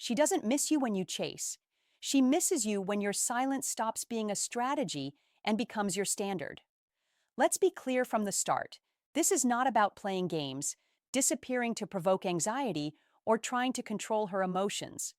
She doesn't miss you when you chase. She misses you when your silence stops being a strategy and becomes your standard. Let's be clear from the start. This is not about playing games, disappearing to provoke anxiety, or trying to control her emotions.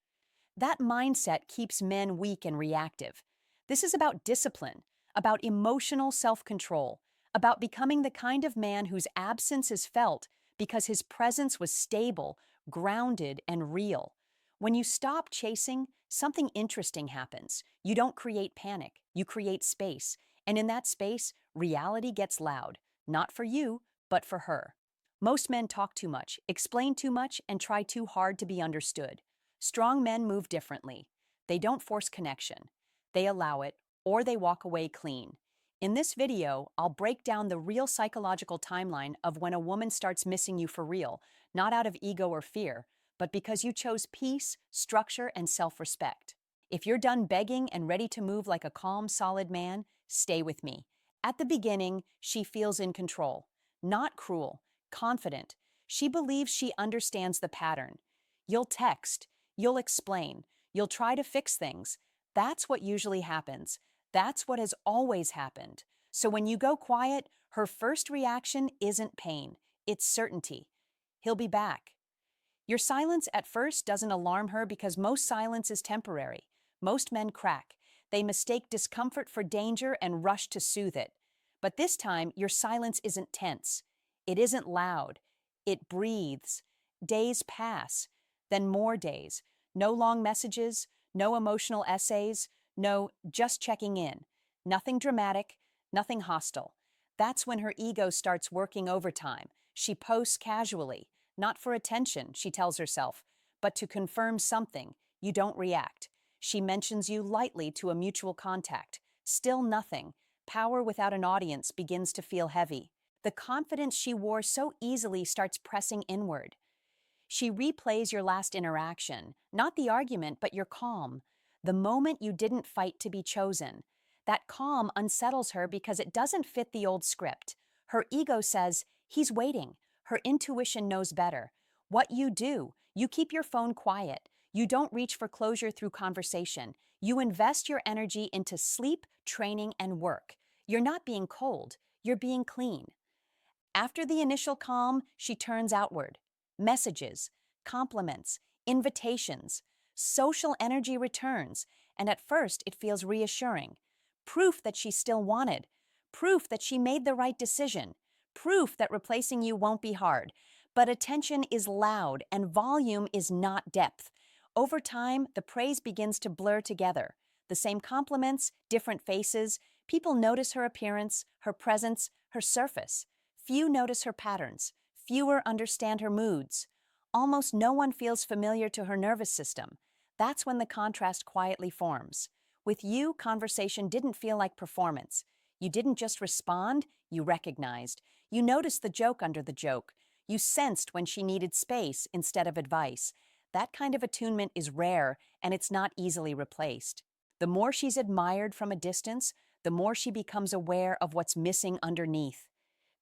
That mindset keeps men weak and reactive. This is about discipline, about emotional self-control, about becoming the kind of man whose absence is felt because his presence was stable, grounded, and real. When you stop chasing, something interesting happens. You don't create panic, you create space. And in that space, reality gets loud, not for you, but for her. Most men talk too much, explain too much, and try too hard to be understood. Strong men move differently. They don't force connection. They allow it, or they walk away clean. In this video, I'll break down the real psychological timeline of when a woman starts missing you for real, not out of ego or fear, but because you chose peace, structure, and self-respect. If you're done begging and ready to move like a calm, solid man, stay with me. At the beginning, she feels in control, not cruel, confident. She believes she understands the pattern. You'll text, you'll explain, you'll try to fix things. That's what usually happens. That's what has always happened. So when you go quiet, her first reaction isn't pain, it's certainty. He'll be back. Your silence at first doesn't alarm her because most silence is temporary. Most men crack. They mistake discomfort for danger and rush to soothe it. But this time, your silence isn't tense. It isn't loud. It breathes. Days pass, then more days. No long messages, no emotional essays, no just checking in. Nothing dramatic, nothing hostile. That's when her ego starts working overtime. She posts casually. Not for attention, she tells herself, but to confirm something. You don't react. She mentions you lightly to a mutual contact. Still nothing. Power without an audience begins to feel heavy. The confidence she wore so easily starts pressing inward. She replays your last interaction, not the argument, but your calm. The moment you didn't fight to be chosen. That calm unsettles her because it doesn't fit the old script. Her ego says, he's waiting. Her intuition knows better. What you do, you keep your phone quiet. You don't reach for closure through conversation. You invest your energy into sleep, training, and work. You're not being cold, you're being clean. After the initial calm, she turns outward. Messages, compliments, invitations. Social energy returns, and at first it feels reassuring. Proof that she's still wanted. Proof that she made the right decision. Proof that replacing you won't be hard. But attention is loud, and volume is not depth. Over time, the praise begins to blur together. The same compliments, different faces. People notice her appearance, her presence, her surface. Few notice her patterns. Fewer understand her moods. Almost no one feels familiar to her nervous system. That's when the contrast quietly forms. With you, conversation didn't feel like performance. You didn't just respond, you recognized. You noticed the joke under the joke. You sensed when she needed space instead of advice. That kind of attunement is rare, and it's not easily replaced. The more she's admired from a distance, the more she becomes aware of what's missing underneath.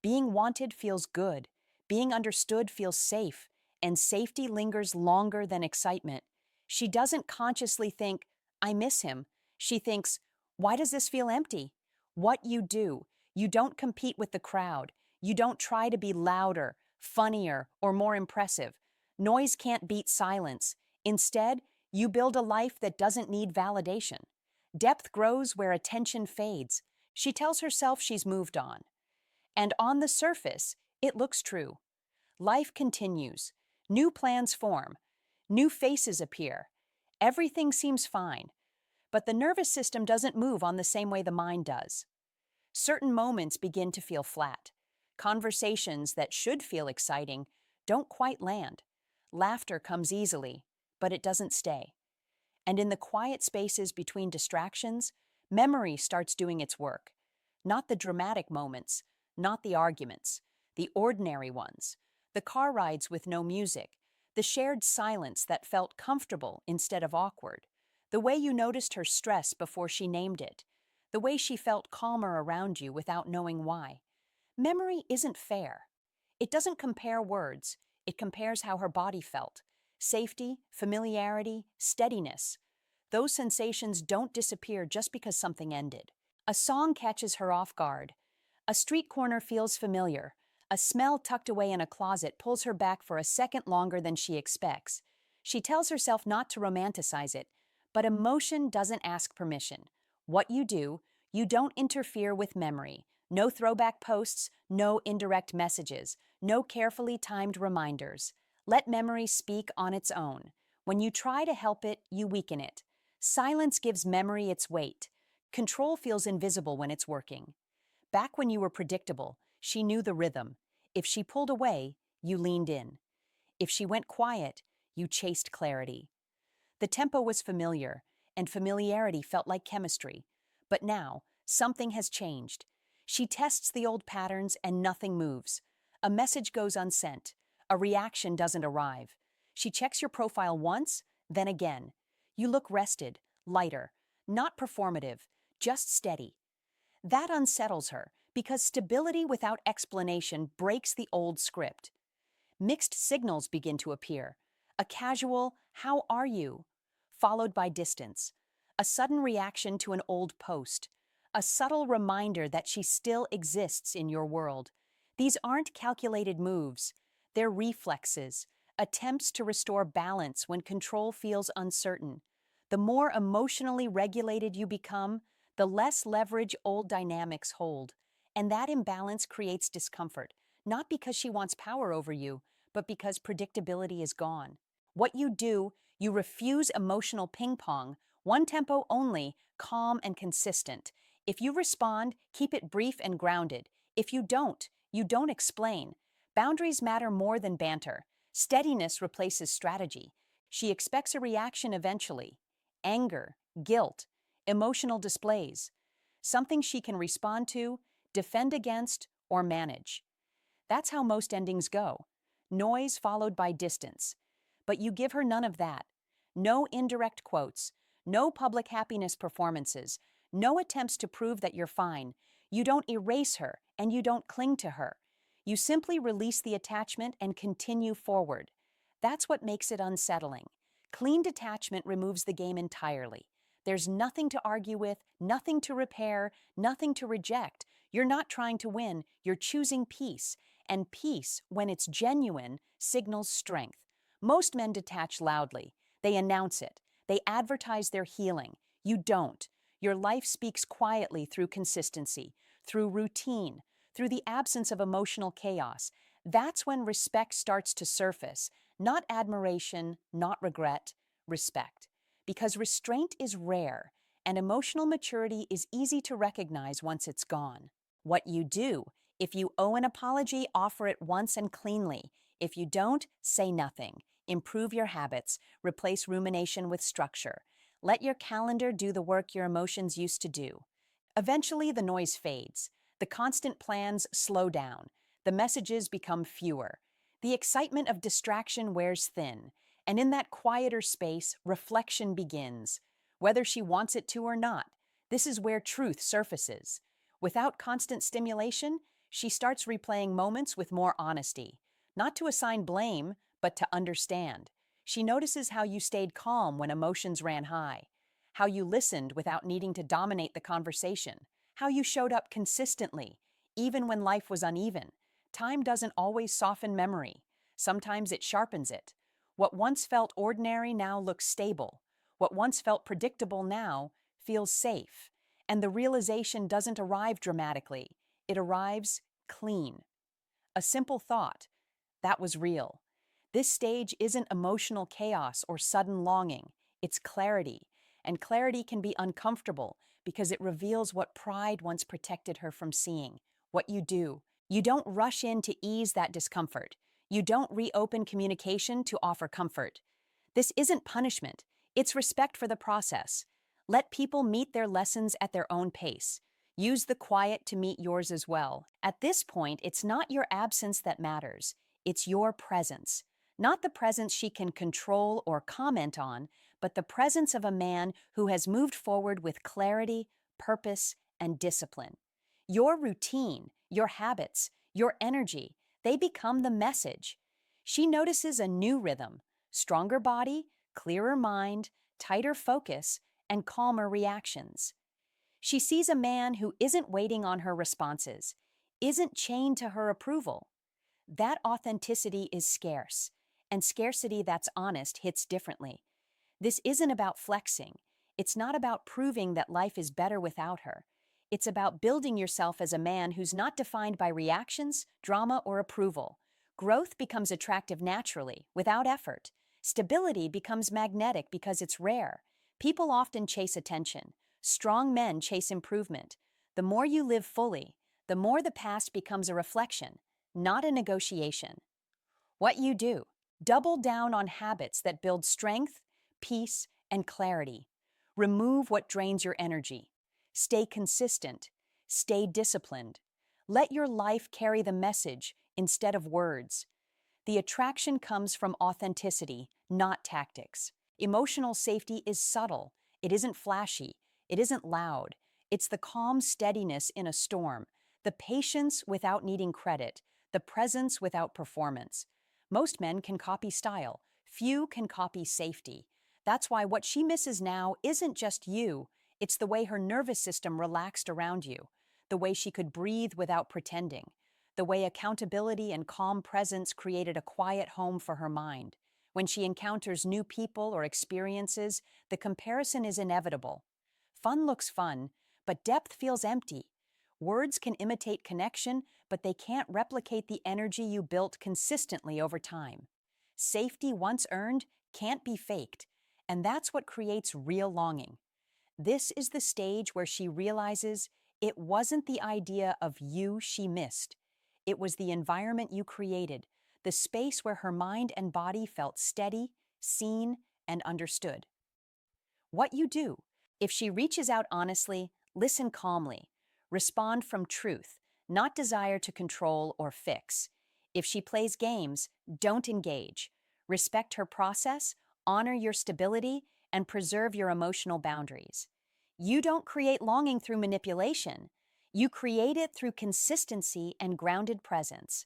Being wanted feels good. Being understood feels safe, and safety lingers longer than excitement. She doesn't consciously think, I miss him. She thinks, why does this feel empty? What you do, you don't compete with the crowd. You don't try to be louder, funnier, or more impressive. Noise can't beat silence. Instead, you build a life that doesn't need validation. Depth grows where attention fades. She tells herself she's moved on. And on the surface, it looks true. Life continues. New plans form. New faces appear. Everything seems fine. But the nervous system doesn't move on the same way the mind does. Certain moments begin to feel flat. Conversations that should feel exciting don't quite land. Laughter comes easily, but it doesn't stay. And in the quiet spaces between distractions, memory starts doing its work. Not the dramatic moments, not the arguments, the ordinary ones, the car rides with no music, the shared silence that felt comfortable instead of awkward, the way you noticed her stress before she named it, the way she felt calmer around you without knowing why. Memory isn't fair. It doesn't compare words, it compares how her body felt. safety, familiarity, steadiness. Those sensations don't disappear just because something ended. A song catches her off guard. A street corner feels familiar. A smell tucked away in a closet pulls her back for a second longer than she expects. She tells herself not to romanticize it, but emotion doesn't ask permission. What you do, you don't interfere with memory. No throwback posts, no indirect messages, no carefully timed reminders. Let memory speak on its own. When you try to help it, you weaken it. Silence gives memory its weight. Control feels invisible when it's working. Back when you were predictable, she knew the rhythm. If she pulled away, you leaned in. If she went quiet, you chased clarity. The tempo was familiar, and familiarity felt like chemistry. But now, something has changed. She tests the old patterns and nothing moves. A message goes unsent. A reaction doesn't arrive. She checks your profile once, then again. You look rested, lighter, not performative, just steady. That unsettles her because stability without explanation breaks the old script. Mixed signals begin to appear. A casual, "How are you?" followed by distance. A sudden reaction to an old post. A subtle reminder that she still exists in your world. These aren't calculated moves. They're reflexes, attempts to restore balance when control feels uncertain. The more emotionally regulated you become, the less leverage old dynamics hold. And that imbalance creates discomfort, not because she wants power over you, but because predictability is gone. What you do, you refuse emotional ping pong, one tempo only, calm and consistent. If you respond, keep it brief and grounded. If you don't explain. Boundaries matter more than banter. Steadiness replaces strategy. She expects a reaction eventually. Anger, guilt, emotional displays. Something she can respond to, defend against, or manage. That's how most endings go. Noise followed by distance. But you give her none of that. No indirect quotes, no public happiness performances, no attempts to prove that you're fine. You don't erase her, and you don't cling to her. You simply release the attachment and continue forward. That's what makes it unsettling. Clean detachment removes the game entirely. There's nothing to argue with, nothing to repair, nothing to reject. You're not trying to win, you're choosing peace. And peace, when it's genuine, signals strength. Most men detach loudly. They announce it. They advertise their healing. You don't. Your life speaks quietly through consistency, through routine, through the absence of emotional chaos. That's when respect starts to surface. Not admiration, not regret, respect. Because restraint is rare, and emotional maturity is easy to recognize once it's gone. What you do, if you owe an apology, offer it once and cleanly. If you don't, say nothing. Improve your habits. Replace rumination with structure. Let your calendar do the work your emotions used to do. Eventually, the noise fades. The constant plans slow down. The messages become fewer. The excitement of distraction wears thin. And in that quieter space, reflection begins. Whether she wants it to or not, this is where truth surfaces. Without constant stimulation, she starts replaying moments with more honesty. Not to assign blame, but to understand. She notices how you stayed calm when emotions ran high, how you listened without needing to dominate the conversation, how you showed up consistently, even when life was uneven. Time doesn't always soften memory. Sometimes it sharpens it. What once felt ordinary now looks stable. What once felt predictable now feels safe. And the realization doesn't arrive dramatically. It arrives clean. A simple thought. That was real. This stage isn't emotional chaos or sudden longing. It's clarity. And clarity can be uncomfortable because it reveals what pride once protected her from seeing. What you do. You don't rush in to ease that discomfort. You don't reopen communication to offer comfort. This isn't punishment. It's respect for the process. Let people meet their lessons at their own pace. Use the quiet to meet yours as well. At this point, it's not your absence that matters. It's your presence. Not the presence she can control or comment on, but the presence of a man who has moved forward with clarity, purpose, and discipline. Your routine, your habits, your energy, they become the message. She notices a new rhythm, Stronger body, clearer mind, tighter focus, and calmer reactions. She sees a man who isn't waiting on her responses, isn't chained to her approval. That authenticity is scarce, and scarcity that's honest hits differently. This isn't about flexing. It's not about proving that life is better without her. It's about building yourself as a man who's not defined by reactions, drama, or approval. Growth becomes attractive naturally, without effort. Stability becomes magnetic because it's rare. People often chase attention. Strong men chase improvement. The more you live fully, the more the past becomes a reflection, not a negotiation. What you do: double down on habits that build strength, peace, and clarity. Remove what drains your energy. Stay consistent. Stay disciplined. Let your life carry the message instead of words. The attraction comes from authenticity, not tactics. Emotional safety is subtle. It isn't flashy. It isn't loud. It's the calm steadiness in a storm, the patience without needing credit, the presence without performance. Most men can copy style. Few can copy safety. That's why what she misses now isn't just you, it's the way her nervous system relaxed around you, the way she could breathe without pretending, the way accountability and calm presence created a quiet home for her mind. When she encounters new people or experiences, the comparison is inevitable. Fun looks fun, but depth feels empty. Words can imitate connection, but they can't replicate the energy you built consistently over time. Safety once earned can't be faked, and that's what creates real longing. This is the stage where she realizes it wasn't the idea of you she missed. It was the environment you created, the space where her mind and body felt steady, seen, and understood. What you do: if she reaches out honestly, listen calmly. Respond from truth, not desire to control or fix. If she plays games, don't engage. Respect her process, honor your stability, and preserve your emotional boundaries. You don't create longing through manipulation. You create it through consistency and grounded presence.